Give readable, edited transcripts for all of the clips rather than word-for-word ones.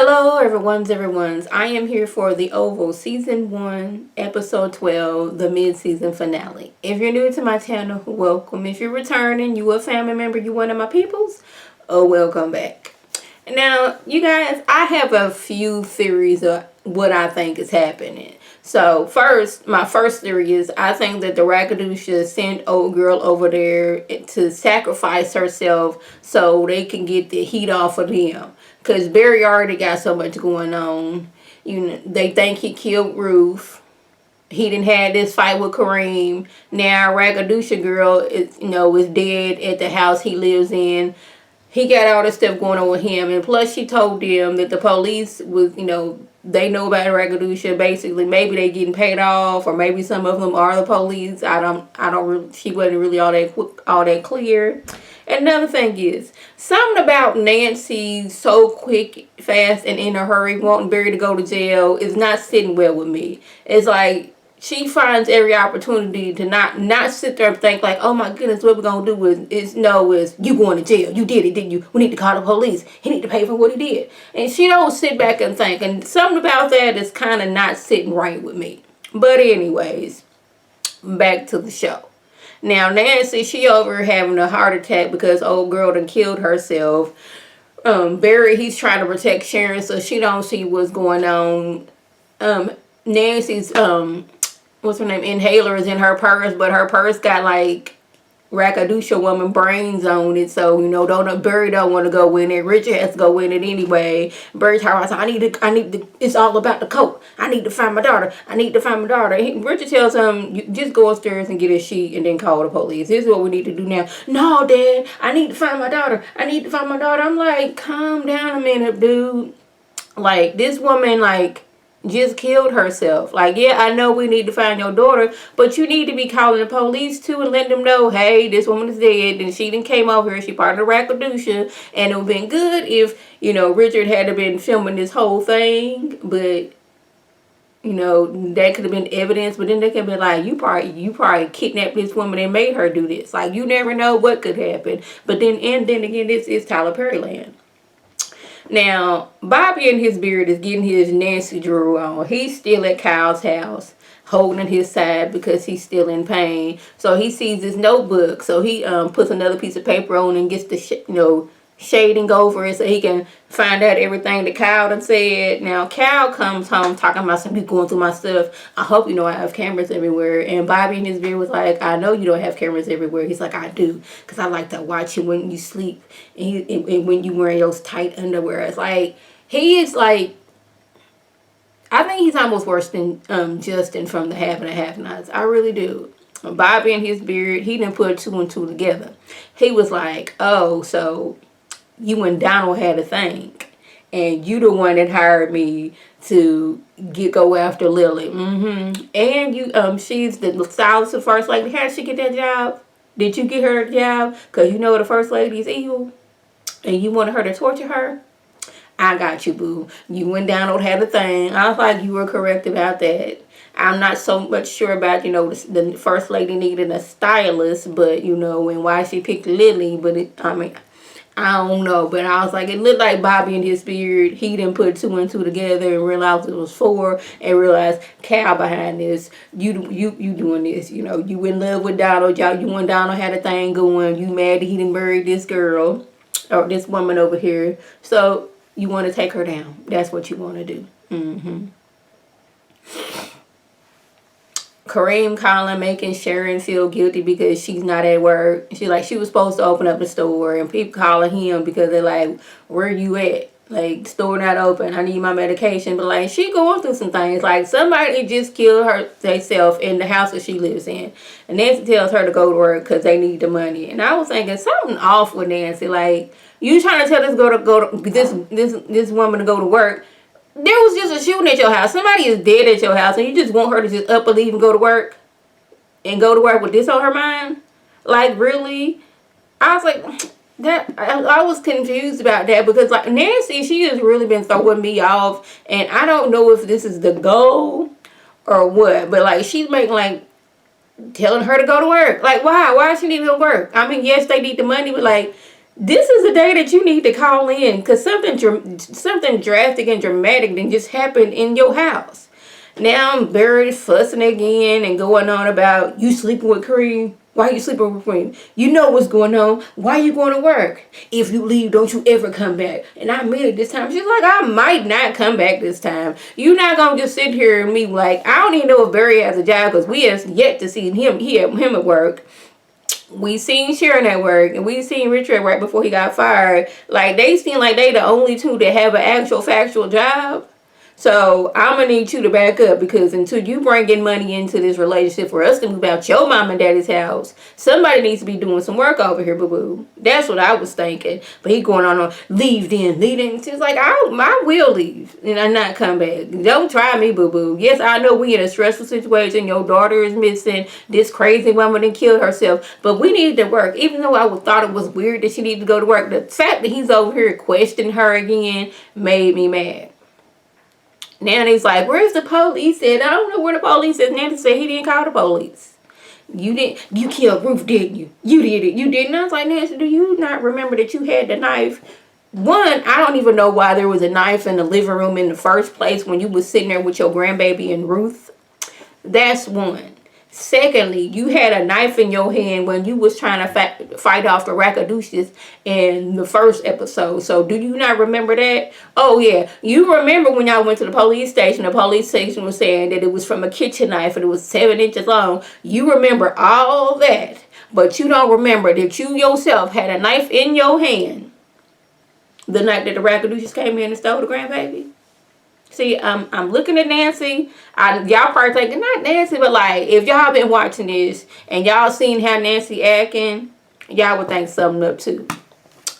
Hello, everyone's. I am here for the Oval Season 1, Episode 12, the mid-season finale. If you're new to my channel, welcome. If you're returning, you a family member, you one of my peoples, welcome back. Now, you guys, I have a few theories of what I think is happening. So, my first theory is I think that the Ragadusha sent old girl over there to sacrifice herself so they can get the heat off of them. Because Barry already got so much going on. They think he killed Ruth. He didn't have this fight with Kareem. Now Ragadusha girl is dead at the house he lives in. He got all this stuff going on with him, and plus she told them that the police was, they know about Ragadusha. Basically, maybe they getting paid off, or maybe some of them are the police. I don't really. She wasn't really all that clear. And another thing is something about Nancy so quick, fast, and in a hurry, wanting Barry to go to jail is not sitting well with me. It's like she finds every opportunity to not sit there and think like, oh my goodness, what we're gonna do is you going to jail. You did it, didn't you? We need to call the police. He need to pay for what he did. And she don't sit back and think. And something about that is kind of not sitting right with me. But anyways, back to the show. Now Nancy, she over having a heart attack because old girl done killed herself. Barry, he's trying to protect Sharon so she don't see what's going on. Nancy's what's her name, inhaler is in her purse, but her purse got like Ragadusha woman brains on it, so Barry don't want to go in it. Richard has to go in it anyway. Barry's house, I need to, it's all about the coat. I need to find my daughter. Richard tells him, you just go upstairs and get a sheet and then call the police. This is what we need to do now. No, Dad, I need to find my daughter. I'm like, calm down a minute, dude. Like, this woman, like, just killed herself. Like, yeah, I know we need to find your daughter, but you need to be calling the police too and letting them know, hey, this woman is dead and she didn't came over here. She part of the Ragadusha, and it would have been good if, Richard had been filming this whole thing, but that could have been evidence. But then they could be like, you probably kidnapped this woman and made her do this. Like, you never know what could happen. But then again, this is Tyler Perry land. Now, Bobby in his beard is getting his Nancy Drew on. He's still at Kyle's house, holding his side because he's still in pain. So he sees this notebook. So he puts another piece of paper on and gets the shading over it so he can find out everything that Kyle done said. Now, Kyle comes home talking about some people going through my stuff. I hope you know I have cameras everywhere. And Bobby in his beard was like, I know you don't have cameras everywhere. He's like, I do, because I like to watch you when you sleep and when you wear those tight underwear. It's like, he is like, I think he's almost worse than Justin from the Half and a Half Nots. I really do. Bobby in his beard, he didn't put two and two together. He was like, oh, so you and Donald had a thing, and you the one that hired me to go after Lily. And you she's the stylist of First Lady. How did she get that job? Did you get her a job because the First Lady is evil and you wanted her to torture her? I got you, boo. You and Donald had a thing. I was like, you were correct about that. I'm not so much sure about, the First Lady needing a stylist, but, and why she picked Lily. But, I don't know. But I was like, it looked like Bobby and his beard. He didn't put two and two together and realized it was four and realized Cal behind this. You doing this. You in love with Donald. You and Donald had a thing going. You mad that he didn't marry this girl or this woman over here. So you want to take her down. That's what you want to do. Kareem calling, making Sharon feel guilty because she's not at work. She was supposed to open up the store, and people calling him because they're like, where you at? Like, store not open. I need my medication. But like, she going through some things. Like, somebody just killed herself in the house that she lives in, and Nancy tells her to go to work because they need the money. And I was thinking something off with Nancy. Like, you trying to tell this woman to go to work? There was just a shooting at your house. Somebody is dead at your house, and you just want her to just up and leave and go to work? And go to work with this on her mind? Like, really? I was like, I was confused about that because, like, Nancy, she has really been throwing me off. And I don't know if this is the goal or what. But, like, she's making, like, telling her to go to work. Like, why? Why does she need to go to work? I mean, yes, they need the money, but, like, this is the day that you need to call in because something drastic and dramatic then just happened in your house. Now I'm buried fussing again and going on about you sleeping with Cream. Why you sleeping with Cream? You know what's going on. Why you going to work? If you leave, don't you ever come back. And I mean it this time. She's like, I might not come back this time. You're not going to just sit here and me like, I don't even know if Barry has a job because we have yet to see him at work. We seen Sharon at work and we seen Richard at work before he got fired. Like, they seem like they the only two that have an actual factual job. So I'm gonna need you to back up because until you bring in money into this relationship for us to move out your mom and daddy's house, somebody needs to be doing some work over here, boo boo. That's what I was thinking. But he going on leave then. She's like, I will leave and I not come back. Don't try me, boo boo. Yes, I know we in a stressful situation. Your daughter is missing. This crazy woman done killed herself. But we need to work. Even though I thought it was weird that she needed to go to work, the fact that he's over here questioning her again made me mad. Nanny's like, where's the police at? I don't know where the police is. Nanny said he didn't call the police. You killed Ruth, didn't you? You did it. You didn't. I was like, Nancy, do you not remember that you had the knife? One, I don't even know why there was a knife in the living room in the first place when you was sitting there with your grandbaby and Ruth. That's one. Secondly, you had a knife in your hand when you was trying to fight off the Rakadouches in the first episode. So do you not remember that? Oh, yeah. You remember when y'all went to the police station was saying that it was from a kitchen knife and it was 7 inches long. You remember all that. But you don't remember that you yourself had a knife in your hand the night that the Rakadouches came in and stole the grandbaby. See, I'm looking at Nancy. Y'all probably thinking, not Nancy, but like, if y'all been watching this and y'all seen how Nancy acting, y'all would think something up too.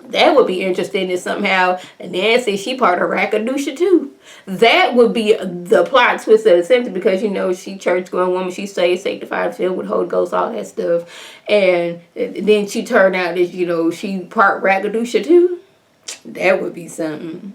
That would be interesting if somehow Nancy, she part of Rakadusha too. That would be the plot twist of the sentence because, you know, she church-going woman. She stays sanctified, filled with Holy Ghost, all that stuff. And then she turned out that, you know, she part Rakadusha too. That would be something.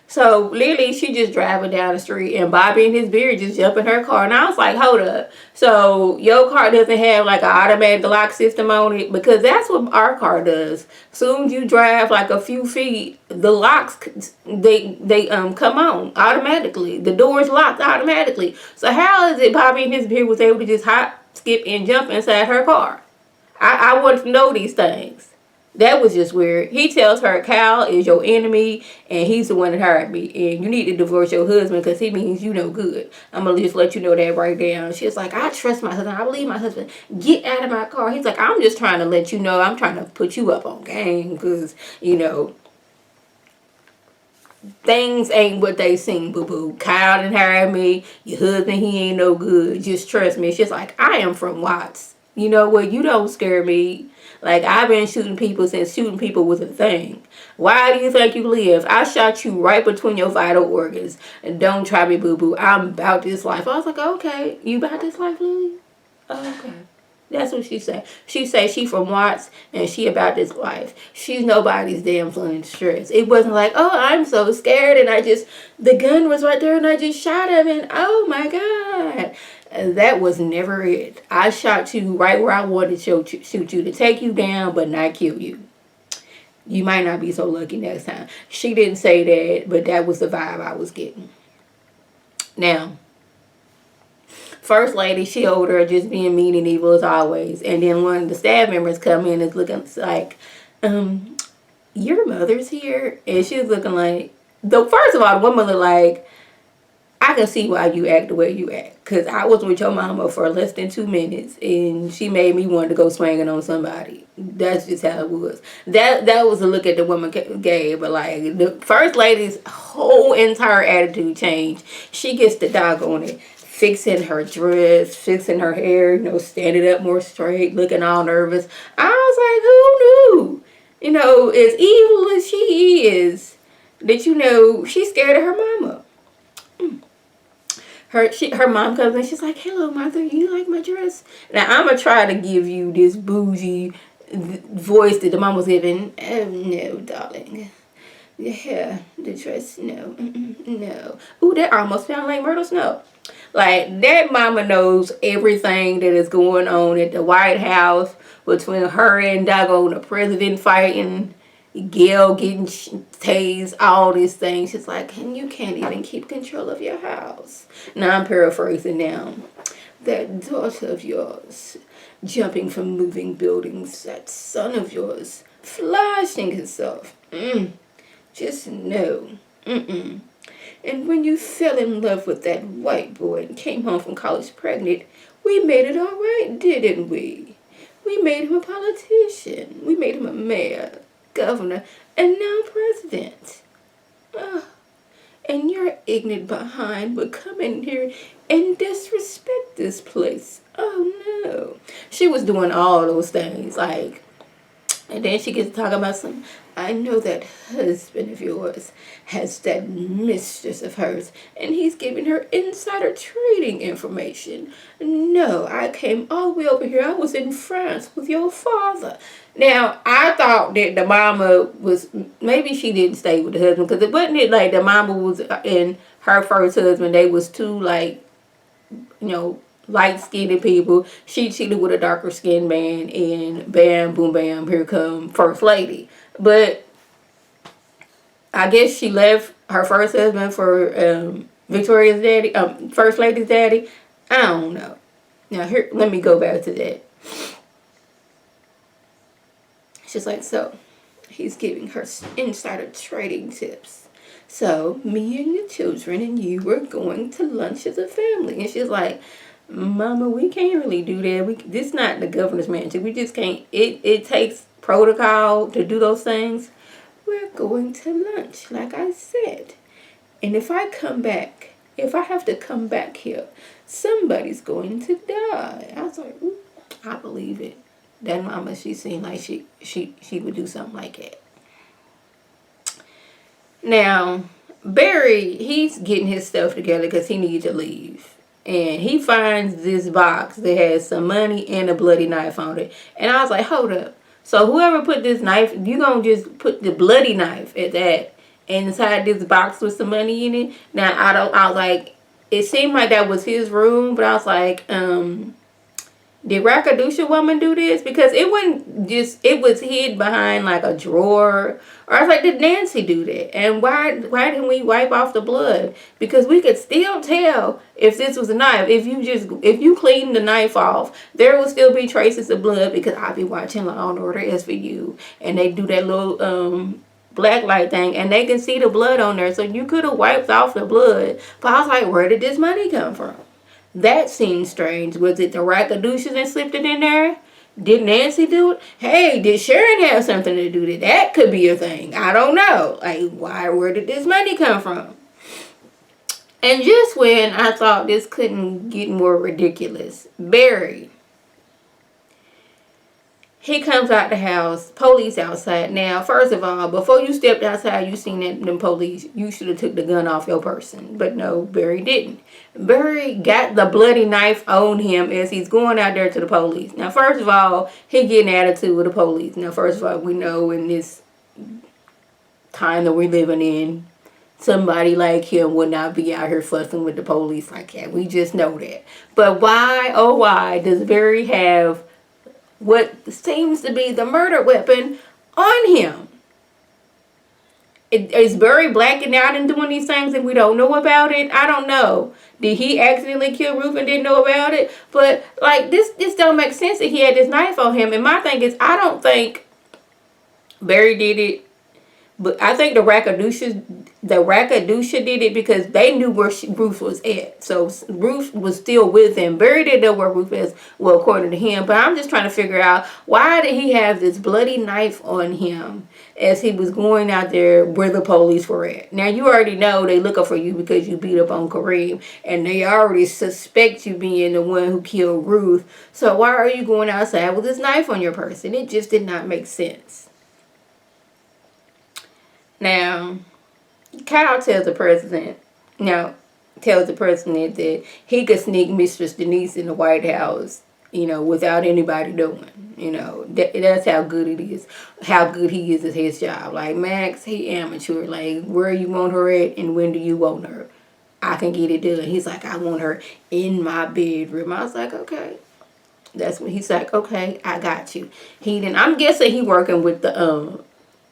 So, literally, she just driving down the street and Bobby and his beard just jump in her car. And I was like, hold up. So, your car doesn't have like an automatic lock system on it? Because that's what our car does. Soon as you drive like a few feet, the locks, they come on automatically. The door's locked automatically. So, how is it Bobby and his beard was able to just hop, skip, and jump inside her car? I want to know these things. That was just weird. He tells her Kyle is your enemy and he's the one that hired me. And you need to divorce your husband because he means you no good. I'm going to just let you know that right now. She's like, I trust my husband. I believe my husband. Get out of my car. He's like, I'm just trying to let you know. I'm trying to put you up on game because, you know, things ain't what they seem, boo-boo. Kyle didn't hire me. Your husband, he ain't no good. Just trust me. She's like, I am from Watts. You know what? You don't scare me. Like, I've been shooting people since shooting people was a thing. Why do you think you live? I shot you right between your vital organs. And don't try me, boo-boo. I'm about this life. I was like, okay. You about this life, Lily? Okay. That's what she said. She said she from Watts and she about this life. She's nobody's damn feeling stress. It wasn't like, oh, I'm so scared and the gun was right there and I just shot him and oh my God. That was never it. I shot you right where I wanted to shoot you to take you down but not kill you. You might not be so lucky next time. She didn't say that, but that was the vibe I was getting. Now, First Lady, she over there just being mean and evil as always. And then one of the staff members come in and is looking like, your mother's here? And she's looking like, first of all, the woman looked like, I can see why you act the way you act. Because I was with your mama for less than 2 minutes. And she made me want to go swinging on somebody. That's just how it was. That was a look at the woman gave. But like, the First Lady's whole entire attitude changed. She gets the dog on it. Fixing her dress, fixing her hair, you know, standing up more straight, looking all nervous. I was like, who knew? You know, as evil as she is, that, you know, she's scared of her mama. Her mom comes in, she's like, hello, mother, you like my dress? Now, I'm going to try to give you this bougie voice that the mom was giving. Oh, no, darling. Yeah, the dress, no, no. Ooh, that almost sounded like Myrtle Snow. Like, that mama knows everything that is going on at the White House between her and daggone the president fighting, Gail getting tased, all these things. She's like, and you can't even keep control of your house. Now, I'm paraphrasing now. That daughter of yours, jumping from moving buildings, that son of yours, flashing himself. Just no. And when you fell in love with that white boy and came home from college pregnant, we made it all right, didn't we? We made him a politician. We made him a mayor, governor, and now president. And your ignorant behind would come in here and disrespect this place. Oh no. She was doing all those things, like, and then she gets talking about some, I know that husband of yours has that mistress of hers, and he's giving her insider trading information. No, I came all the way over here. I was in France with your father. Now, I thought that the mama was, maybe she didn't stay with the husband, because it wasn't it like the mama was in her first husband. They was two, like, light-skinned people. She cheated with a darker-skinned man, and bam, boom, bam, here come First Lady. But I guess she left her first husband for Victoria's daddy, First Lady's daddy. I don't know. Now, here, let me go back to that. She's like, so, he's giving her insider trading tips. So, me and the children and you were going to lunch as a family. And she's like, Mama, we can't really do that. This is not the governor's mansion. We just can't. It takes protocol to do those things. We're going to lunch, like I said. And if I have to come back here, somebody's going to die. I was like, ooh, I believe it. That mama, she seemed like she would do something like that. Now, Barry, he's getting his stuff together because he needs to leave. And he finds this box that has some money and a bloody knife on it. And I was like, hold up. So whoever put this knife, you gonna just put the bloody knife at that inside this box with some money in it? Now, I was like, it seemed like that was his room, but I was like, did Rakadusha woman do this? Because it was hid behind like a drawer. Or I was like, did Nancy do that? And why didn't we wipe off the blood? Because we could still tell if this was a knife. If you clean the knife off, there will still be traces of blood, because I'll be watching Law and Order SVU, and they do that little black light thing, and they can see the blood on there. So you could have wiped off the blood. But I was like, where did this money come from? That seemed strange. Was it the Rakadusha that slipped it in there? Did Nancy do it? Hey, did Sharon have something to do with it? That could be a thing. I don't know. Like, where did this money come from? And just when I thought this couldn't get more ridiculous, Barry, he comes out the house, police outside. Now, first of all, before you stepped outside, you seen them police, you should have took the gun off your person. But no, Barry didn't. Barry got the bloody knife on him as he's going out there to the police. Now, first of all, he getting an attitude with the police. Now, first of all, we know in this time that we're living in, somebody like him would not be out here fussing with the police like that. We just know that. But why, oh why, does Barry have what seems to be the murder weapon on him? Is Barry blacking out and doing these things and we don't know about it? I don't know. Did he accidentally kill Ruth and didn't know about it? But like this don't make sense that he had this knife on him. And my thing is, I don't think Barry did it. But I think the Rakadusha did it because they knew where Ruth was at. So Ruth was still with him. Barry didn't know where Ruth is, well, according to him. But I'm just trying to figure out, why did he have this bloody knife on him as he was going out there where the police were at? Now, you already know they looking for you because you beat up on Kareem. And they already suspect you being the one who killed Ruth. So why are you going outside with this knife on your person? It just did not make sense. Now, Kyle tells the president that he could sneak Mistress Denise in the White House, without anybody knowing. That's how good it is. How good he is at his job. Like, Max, he amateur. Like, where you want her at and when do you want her? I can get it done. He's like, I want her in my bedroom. I was like, okay. That's when he's like, okay, I got you. He didn't. I'm guessing he working with the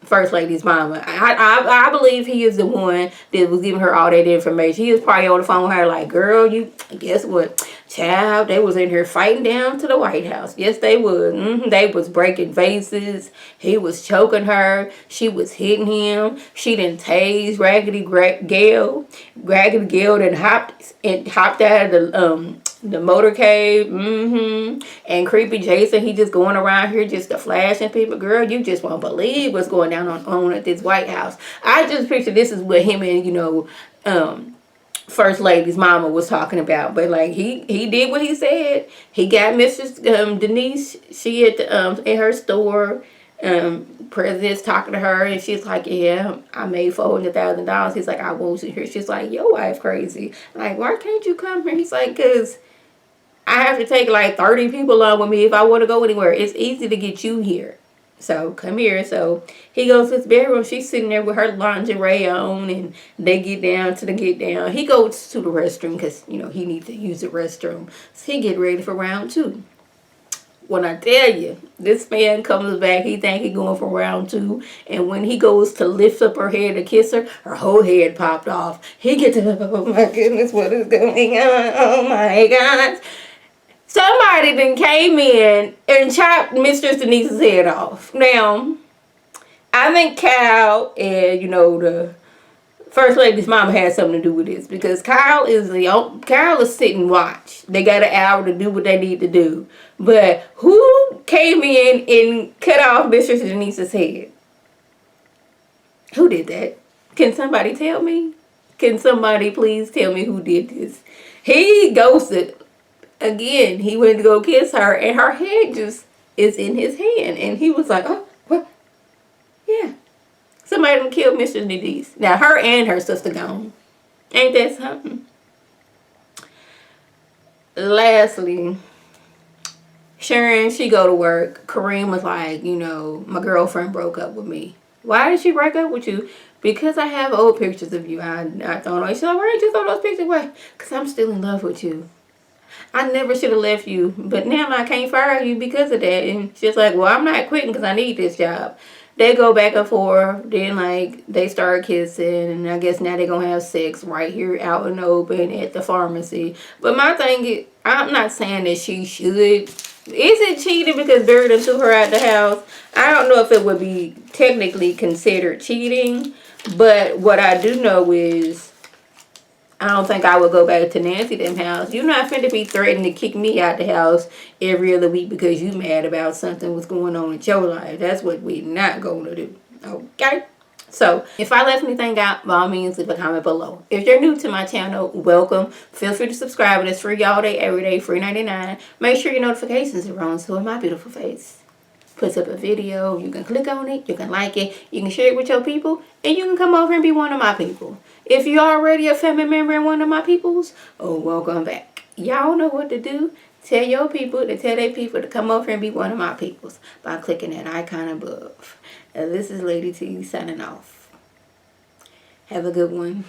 First Lady's mama. I believe he is the one that was giving her all that information. He was probably on the phone with her like, girl, you guess what? Child, they was in here fighting down to the White House. Yes, they was. They was breaking vases. He was choking her. She was hitting him. She didn't tase Gale. Raggedy Gale then hopped out of the motorcade. And creepy Jason, he just going around here just to flashing people. Girl, you just won't believe what's going down on at this White House. I just picture this is what him and First Lady's mama was talking about. But like he did what he said. He got Mistress Denise. She at the in her store. President's talking to her, and she's like, yeah, I made $400,000. He's like, I want you here. She's like, your wife crazy. Like, why can't you come here? He's like, because I have to take like 30 people along with me if I want to go anywhere. It's easy to get you here. So come here. So he goes to his bedroom. She's sitting there with her lingerie on, and they get down to the get down. He goes to the restroom because, he needs to use the restroom. So he get ready for round 2. When I tell you, this man comes back, he think he going for round 2, and when he goes to lift up her head to kiss her, her whole head popped off. He gets to, oh my goodness, what is going on? Oh my God. Somebody then came in and chopped Mistress Denise's head off. Now, I think Kyle and, the First Lady's mama had something to do with this, because Kyle is sit and watch. They got an hour to do what they need to do. But who came in and cut off Mistress Denise's head? Who did that? Can somebody tell me? Can somebody please tell me who did this? He ghosted. Again, he went to go kiss her, and her head just is in his hand. And he was like, oh, what? Yeah. Somebody done killed Mistress Denise. Now, her and her sister gone. Ain't that something? Lastly, Sharon, she go to work. Kareem was like, my girlfriend broke up with me. Why did she break up with you? Because I have old pictures of you. I don't know. She's like, why did you throw those pictures away? Because I'm still in love with you. I never should have left you, but now I can't fire you because of that. And she's like, well, I'm not quitting because I need this job. They go back and forth. Then, they start kissing. And I guess now they're going to have sex right here out in the open at the pharmacy. But my thing is, I'm not saying that she should. Is it cheating because Barry done threw her out the house? I don't know if it would be technically considered cheating. But what I do know is, I don't think I would go back to Nancy them house. You're not finna be threatening to kick me out the house every other week because you mad about something was going on in your life. That's what we're not going to do. Okay? So, if I left anything out, by all means, leave a comment below. If you're new to my channel, welcome. Feel free to subscribe. It's free all day, every day, free 99. Make sure your notifications are on so when my beautiful face puts up a video, you can click on it, you can like it, you can share it with your people, and you can come over and be one of my people. If you're already a family member and one of my peoples, welcome back. Y'all know what to do. Tell your people to tell their people to come over and be one of my peoples by clicking that icon above. This is Lady T signing off. Have a good one.